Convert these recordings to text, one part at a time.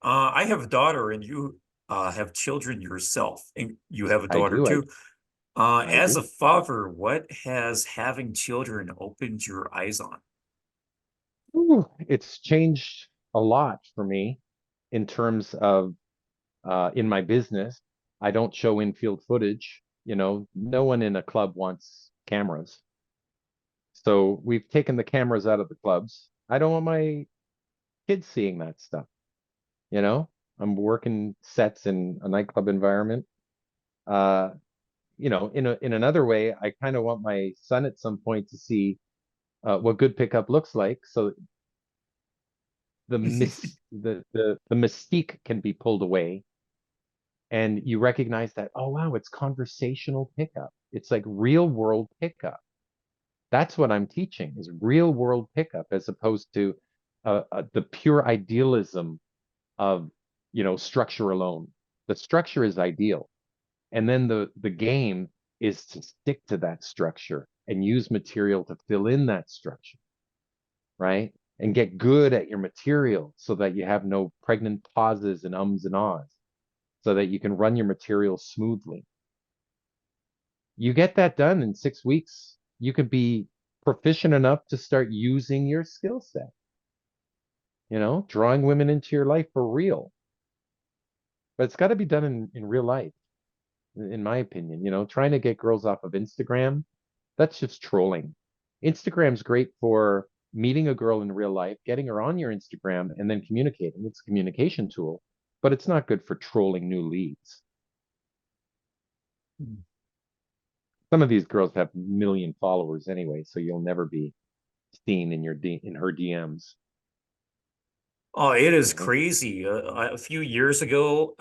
I have a daughter, and you have children yourself, and you have a I daughter do, too. I As do. a father, what has having children opened your eyes on? Ooh, it's changed a lot for me in terms of in my business. I don't show infield footage. No one in a club wants cameras. So we've taken the cameras out of the clubs. I don't want my kids seeing that stuff. You know, I'm working sets in a nightclub environment. Uh, in another way, I kind of want my son at some point to see what good pickup looks like. So the mystique can be pulled away, and you recognize that, oh wow, it's conversational pickup. It's like real world pickup. That's what I'm teaching is real world pickup as opposed to the pure idealism of structure alone. The structure is ideal, and then the game is to stick to that structure and use material to fill in that structure, right? And get good at your material so that you have no pregnant pauses and ums and ahs, so that you can run your material smoothly. You get that done in 6 weeks, you could be proficient enough to start using your skill set, drawing women into your life for real. But it's got to be done in real life, in my opinion. Trying to get girls off of Instagram, that's just trolling. Instagram's great for meeting a girl in real life, getting her on your Instagram, and then communicating. It's a communication tool, but it's not good for trolling new leads. Some of these girls have million followers anyway, so you'll never be seen in her DMs. Oh, it You is know? crazy. A few years ago,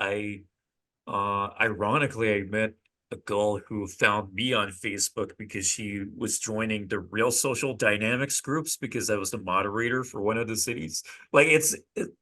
ironically, I met a girl who found me on Facebook because she was joining the Real Social Dynamics groups because I was the moderator for one of the cities. Like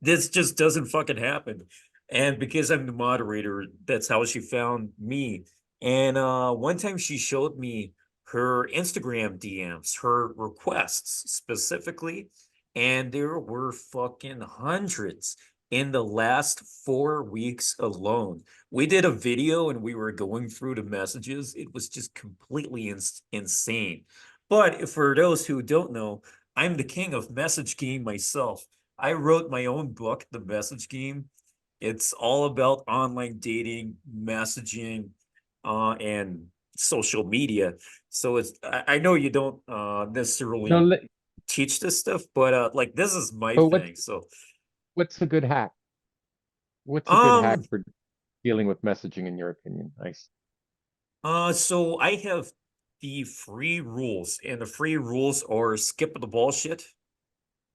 this just doesn't fucking happen. And because I'm the moderator, that's how she found me. And one time she showed me her Instagram DMs, her requests specifically, and there were fucking hundreds in the last 4 weeks alone. We did a video and we were going through the messages. It was just completely insane. But for those who don't know, I'm the king of message game myself. I wrote my own book, The Message Game. It's all about online dating, messaging, and social media. So I know you don't No, necessarily teach this stuff, but like this is my but thing. So what's a good hack? What's a good um hack for dealing with messaging in your opinion? Nice. so I have the free rules, and the free rules are skip the bullshit,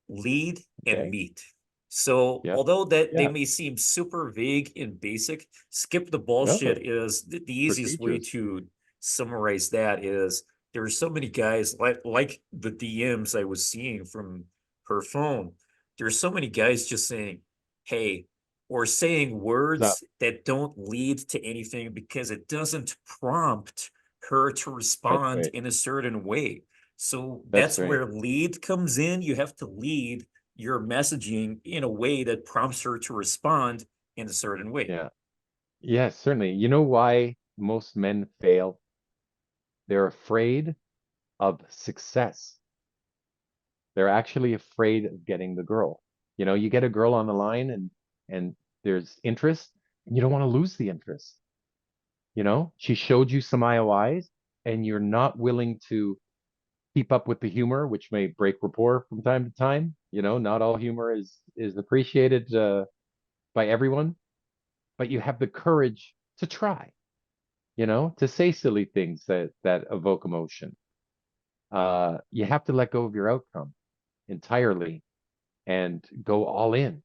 lead, and Okay. meet. So Yep. although that they Yeah. may seem super vague and basic, skip the No. bullshit is the easiest way Procedures. to summarize that is there are so many guys like the DMs I was seeing from her phone. There's so many guys just saying, hey, or saying Up. words that don't lead to anything because it doesn't prompt her to That's respond right. in a certain way. So That's that's right. where lead comes in. You have to lead your messaging in a way that prompts her to respond in a certain way. Yeah. Yes, certainly. You know why most men fail? They're afraid of success. They're actually afraid of getting the girl. You get a girl on the line and there's interest, and you don't want to lose the interest. She showed you some IOIs, and you're not willing to keep up with the humor, which may break rapport from time to time. Not all humor is appreciated by everyone, but you have the courage to try, to say silly things that evoke emotion. You have to let go of your outcome entirely and go all in.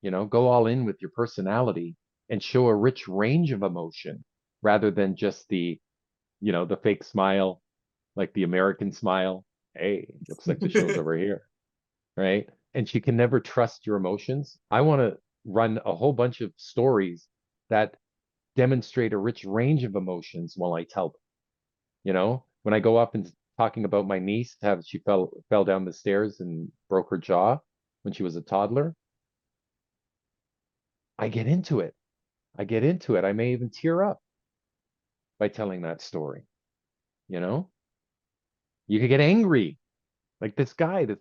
Go all in with your personality and show a rich range of emotion rather than just the fake smile, like the American smile. Hey, looks like the show's over here, right? And she can never trust your emotions. I want to run a whole bunch of stories that demonstrate a rich range of emotions while I tell them. When I go up and talking about my niece, how she fell down the stairs and broke her jaw when she was a toddler. I get into it. I get into it. I may even tear up by telling that story. You know, you could get angry like this guy that,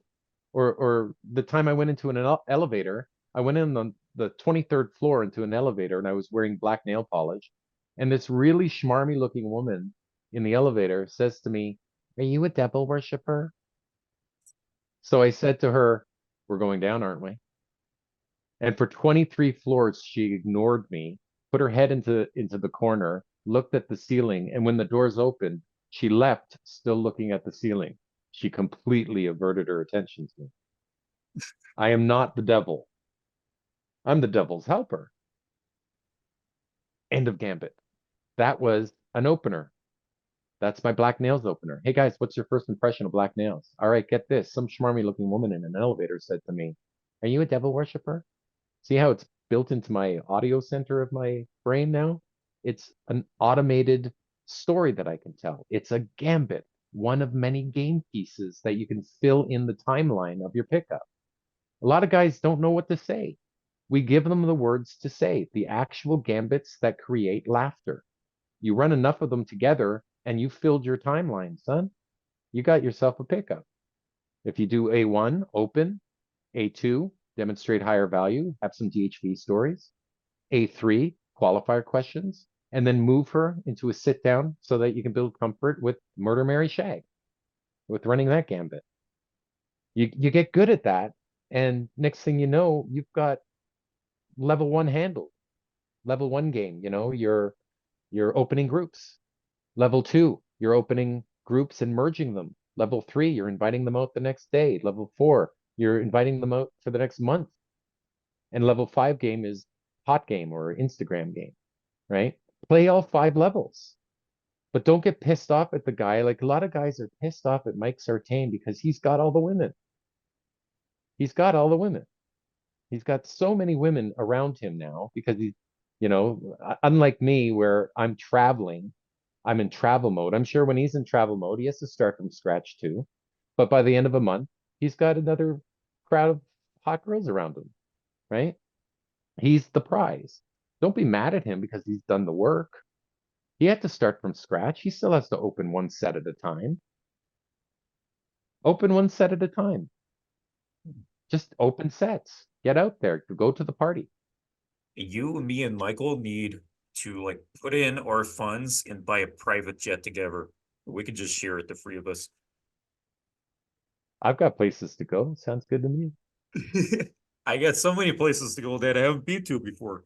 or the time I went into an elevator, I went in on the 23rd floor into an elevator and I was wearing black nail polish. And this really schmarmy looking woman in the elevator says to me, "Are you a devil worshiper?" So I said to her, "We're going down, aren't we?" And for 23 floors, she ignored me, put her head into the corner, looked at the ceiling, and when the doors opened, she left, still looking at the ceiling. She completely averted her attention to me. I am not the devil. I'm the devil's helper. End of gambit. That was an opener. That's my black nails opener. Hey guys, what's your first impression of black nails? All right, get this. Some schmarmy looking woman in an elevator said to me, "Are you a devil worshiper?" See how it's built into my audio center of my brain now? It's an automated story that I can tell. It's a gambit, one of many game pieces that you can fill in the timeline of your pickup. A lot of guys don't know what to say. We give them the words to say, the actual gambits that create laughter. You run enough of them together and you filled your timeline, son. You got yourself a pickup. If you do A1, open, A2, demonstrate higher value, have some DHV stories, A3, qualifier questions, and then move her into a sit down so that you can build comfort with Murder, Mary, Shag, with running that gambit. You get good at that, and next thing you know, you've got level one handle, level one game. You're opening groups. Level two, you're opening groups and merging them. Level three, you're inviting them out the next day. Level four, you're inviting them out for the next month. And level five game is hot game or Instagram game, right? Play all five levels, but don't get pissed off at the guy. Like a lot of guys are pissed off at Mike Sartain because he's got all the women. He's got all the women. He's got so many women around him now because unlike me where I'm traveling, I'm in travel mode. I'm sure when he's in travel mode, he has to start from scratch too. But by the end of a month, he's got another crowd of hot girls around him, right? He's the prize. Don't be mad at him because he's done the work. He had to start from scratch. He still has to open one set at a time. Open one set at a time. Just open sets. Get out there. Go to the party. You, me, and Michael need to like put in our funds and buy a private jet together. We could just share it, the three of us. I've got places to go. Sounds good to me. I got so many places to go that I haven't been to before.